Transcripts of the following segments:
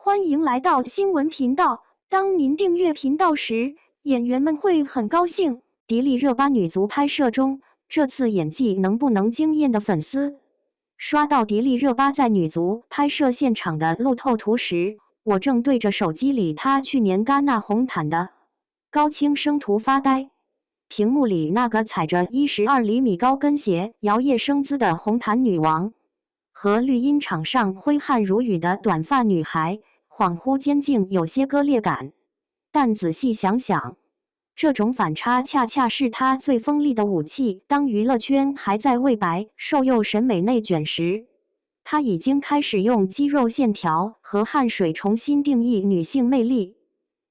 欢迎来到新闻频道。当您订阅频道时，演员们会很高兴。迪丽热巴女足拍摄中，这次演技能不能惊艳的粉丝刷到迪丽热巴在女足拍摄现场的路透图时，我正对着手机里她去年戛纳红毯的高清生图发呆。屏幕里那个踩着12厘米高跟鞋摇曳生姿的红毯女王，和绿茵场上挥汗如雨的短发女孩，恍惚间竟有些割裂感。但仔细想想，这种反差恰恰是她最锋利的武器。当娱乐圈还在为白瘦幼审美内卷时，她已经开始用肌肉线条和汗水重新定义女性魅力。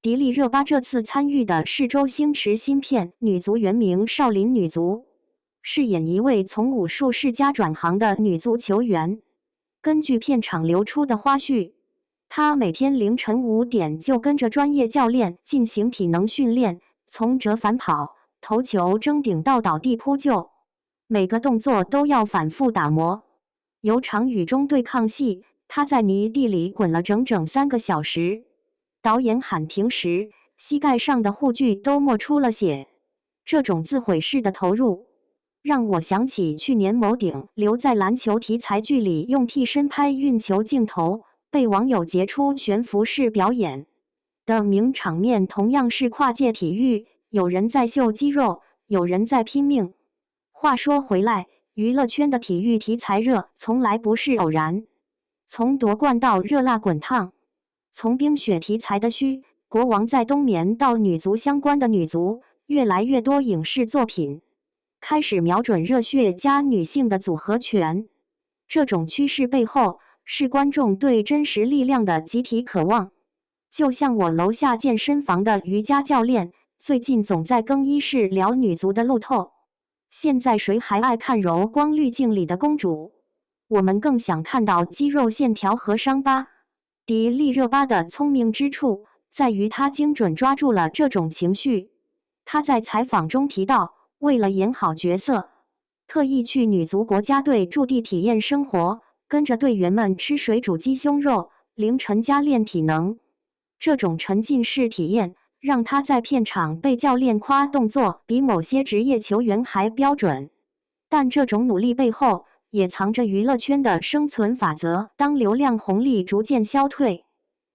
迪丽热巴这次参与的是周星驰新片《女足》，原名《少林女足》，饰演一位从武术世家转行的女足球员。根据片场流出的花絮，她每天凌晨5点就跟着专业教练进行体能训练，从折返跑、头球、争顶到倒地扑救，每个动作都要反复打磨。有场雨中对抗戏，她在泥地里滚了整整3个小时。导演喊停时，膝盖上的护具都磨出了血。这种自毁式的投入，让我想起去年某顶流在篮球题材剧里用替身拍运球镜头，被网友截出悬浮式表演的名场面。同样是跨界体育，有人在秀肌肉，有人在拼命。话说回来，娱乐圈的体育题材热从来不是偶然，从夺冠到热辣滚烫，从冰雪题材的虚国王在冬眠到女足相关的女足，越来越多影视作品开始瞄准热血加女性的组合拳。这种趋势背后是观众对真实力量的集体渴望。就像我楼下健身房的瑜伽教练，最近总在更衣室聊女足的路透。现在谁还爱看柔光滤镜里的公主？我们更想看到肌肉线条和伤疤。迪丽热巴的聪明之处在于她精准抓住了这种情绪。她在采访中提到，为了演好角色，特意去女足国家队驻地体验生活，跟着队员们吃水煮鸡胸肉，凌晨加练体能。这种沉浸式体验让她在片场被教练夸动作比某些职业球员还标准。但这种努力背后也藏着娱乐圈的生存法则。当流量红利逐渐消退，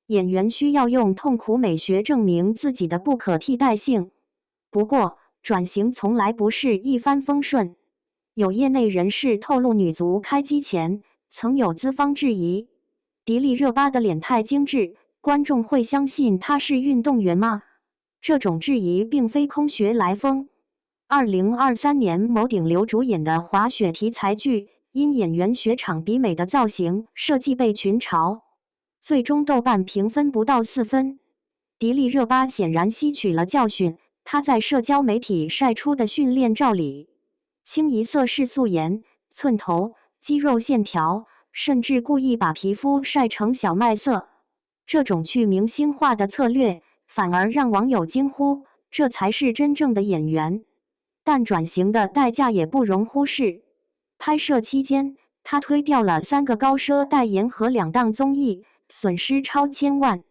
演员需要用痛苦美学证明自己的不可替代性。不过，转型从来不是一帆风顺。有业内人士透露，女足开机前曾有资方质疑迪丽热巴的脸太精致，观众会相信她是运动员吗？这种质疑并非空穴来风。2023年某顶流主演的滑雪题材剧，因演员雪场比美的造型设计被群嘲，最终豆瓣评分不到4分。迪丽热巴显然吸取了教训，她在社交媒体晒出的训练照里，清一色是素颜、寸头、肌肉线条，甚至故意把皮肤晒成小麦色。这种去明星化的策略，反而让网友惊呼，这才是真正的演员。但转型的代价也不容忽视。拍摄期间，他推掉了3个高奢代言和2档综艺，损失超1000万。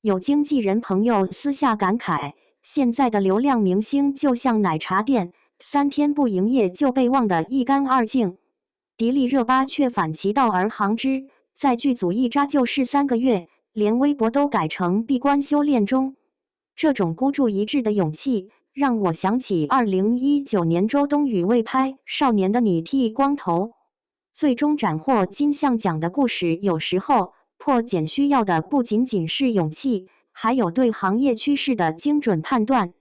有经纪人朋友私下感慨，现在的流量明星就像奶茶店，3天不营业就被忘得一干二净。迪丽热巴却反其道而行之，在剧组一扎就是3个月，连微博都改成闭关修炼中。这种孤注一掷的勇气，让我想起2019年周冬雨为拍《少年的你》剃光头，最终斩获金像奖的故事。有时候破茧需要的不仅仅是勇气，还有对行业趋势的精准判断。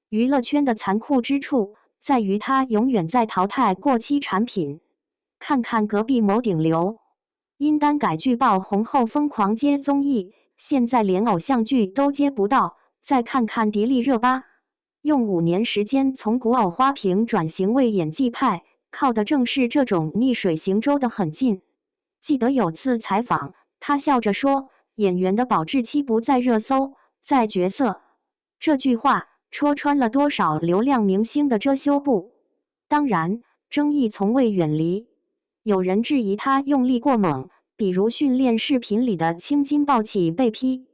娱乐圈的残酷之处在于它永远在淘汰过期产品。看看隔壁某顶流，因单改剧爆红后疯狂接综艺，现在连偶像剧都接不到。再看看迪丽热巴，用5年时间从古偶花瓶转型为演技派，靠的正是这种逆水行舟的狠劲。记得有次采访，他笑着说，演员的保质期不在热搜，在角色。这句话戳穿了多少流量明星的遮羞布。当然，争议从未远离，有人质疑他用力过猛，比如训练视频里的青筋暴起被批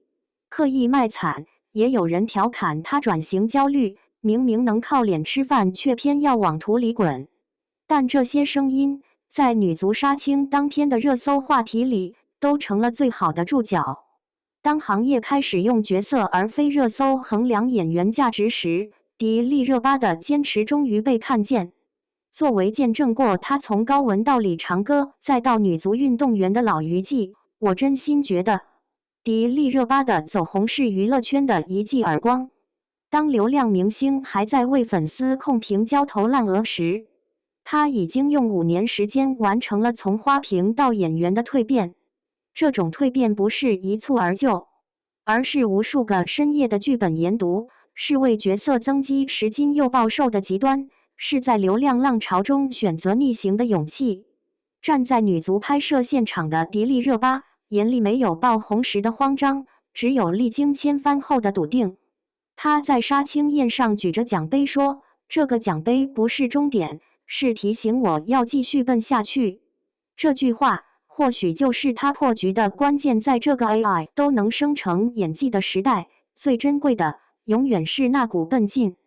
刻意卖惨，也有人调侃她转型焦虑，明明能靠脸吃饭，却偏要往土里滚。但这些声音在女足杀青当天的热搜话题里都成了最好的注脚。当行业开始用角色而非热搜衡量演员价值时，迪丽热巴的坚持终于被看见。作为见证过她从高文到李长歌再到女足运动员的老娱记，我真心觉得迪丽热巴的走红是娱乐圈的一记耳光。当流量明星还在为粉丝控评焦头烂额时，她已经用5年时间完成了从花瓶到演员的蜕变。这种蜕变不是一蹴而就，而是无数个深夜的剧本研读，是为角色增肌10斤又暴瘦的极端，是在流量浪潮中选择逆行的勇气。站在女足拍摄现场的迪丽热巴眼里没有爆红时的慌张，只有历经千帆后的笃定。她在杀青宴上举着奖杯说：“这个奖杯不是终点，是提醒我要继续奔下去。”这句话或许就是她破局的关键。在这个 AI 都能生成演技的时代，最珍贵的永远是那股奔劲。